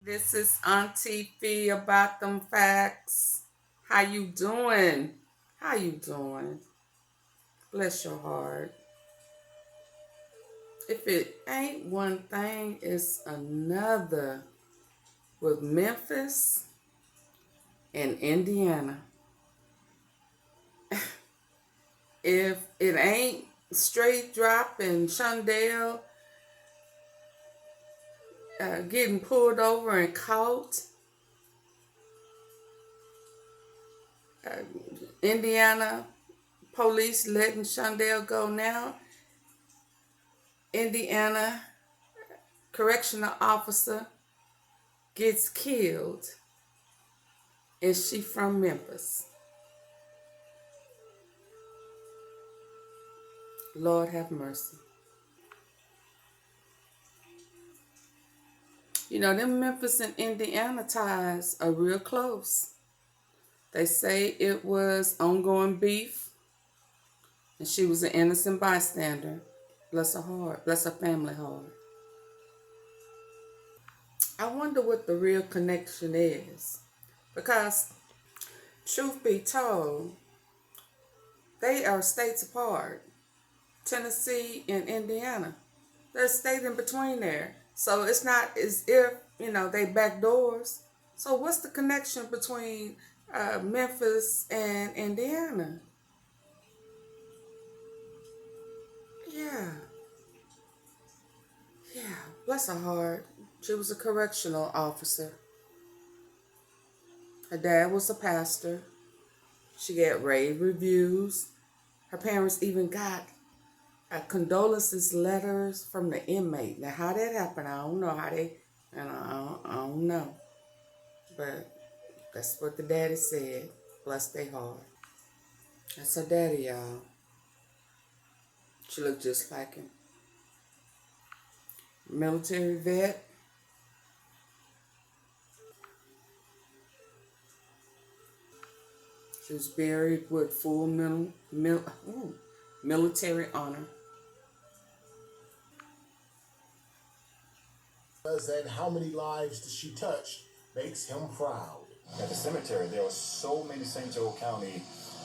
This is Auntie Fee about them facts. How you doing? How you doing? Bless your heart. If it ain't one thing, it's another with Memphis and Indiana. If it ain't straight drop and Shondell getting pulled over and caught, Indiana police letting Shondell go now. Indiana correctional officer gets killed, and she from Memphis. Lord have mercy. You know, them Memphis and Indiana ties are real close. They say it was ongoing beef, and she was an innocent bystander. Bless her heart. Bless her family heart. I wonder what the real connection is. Because, truth be told, they are states apart. Tennessee and Indiana. They're a state in between there. So it's not as if, they back doors. So what's the connection between Memphis and Indiana? Yeah. Bless her heart. She was a correctional officer. Her dad was a pastor. She got rave reviews. Her parents even got condolences letters from the inmate. Now, how that happened, I don't know how they, I don't know. But that's what the daddy said. Bless their heart. That's her daddy, y'all. She looked just like him. Military vet. She was buried with full military honor. And how many lives does she touch makes him proud. At the cemetery, there were so many St. Joe County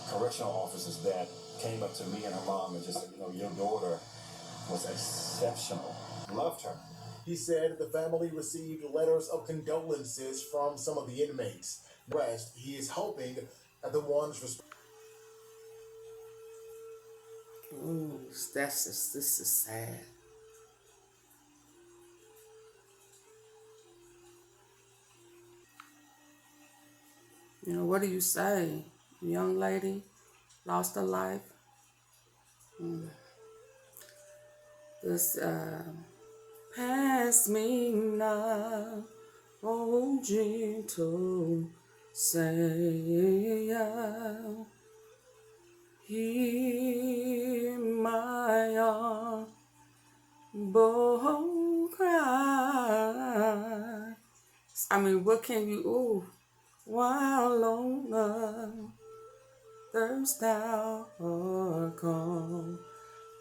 correctional officers that came up to me and her mom and just said, your daughter was exceptional. Loved her. He said the family received letters of condolences from some of the inmates. The rest, he is hoping that the ones Ooh, this is sad. What do you say? The young lady lost her life. This pass me now, oh gentle Savior, hear my humble cry. I mean, what can you, while longer thirst thou art come,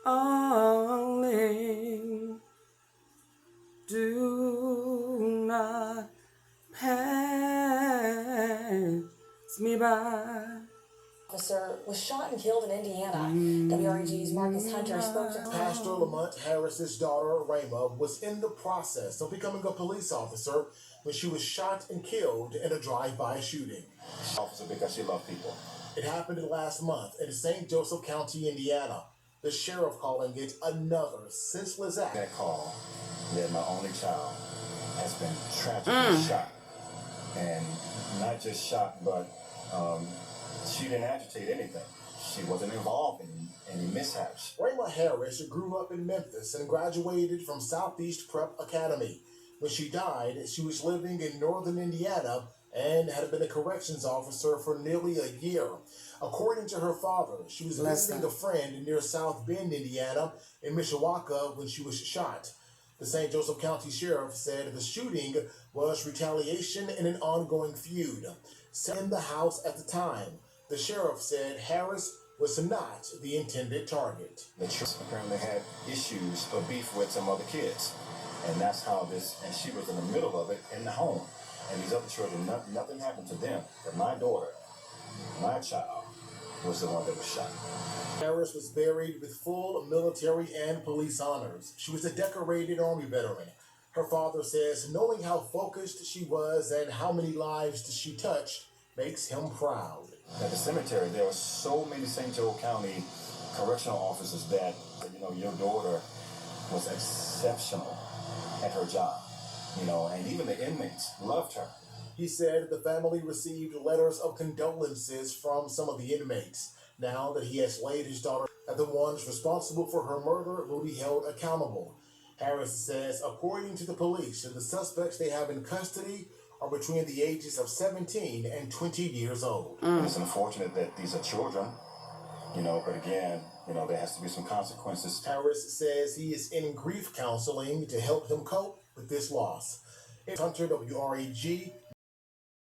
only do not pass me by. Officer was shot and killed in Indiana. WREG's Marcus Hunter spoke to Pastor Lamont Harris's daughter, Rayma, was in the process of becoming a police officer when she was shot and killed in a drive-by shooting. Officer because she loved people. It happened last month in St. Joseph County, Indiana. The sheriff calling it another senseless act. That call that my only child has been tragically shot. And not just shot, but she didn't agitate anything. She wasn't involved in any mishaps. Rayma Harris grew up in Memphis and graduated from Southeast Prep Academy. When she died, she was living in northern Indiana and had been a corrections officer for nearly a year. According to her father, she was visiting a friend near South Bend, Indiana, in Mishawaka when she was shot. The St. Joseph County Sheriff said the shooting was retaliation in an ongoing feud. In the house at the time, the sheriff said Harris was not the intended target. The church apparently had issues or beef with some other kids. And that's how this, and she was in the middle of it in the home. And these other children, nothing happened to them. But my daughter, my child, was the one that was shot. Harris was buried with full military and police honors. She was a decorated Army veteran. Her father says knowing how focused she was and how many lives she touched makes him proud. At the cemetery, there were so many St. Joe County correctional officers that, your daughter was exceptional at her job, and even the inmates loved her. He said the family received letters of condolences from some of the inmates. Now that he has laid his daughter, that the ones responsible for her murder will be held accountable. Harris says, according to the police, the suspects they have in custody are between the ages of 17 and 20 years old. It's unfortunate that these are children, but again, there has to be some consequences. Harris says he is in grief counseling to help him cope with this loss. It's Hunter, WREG.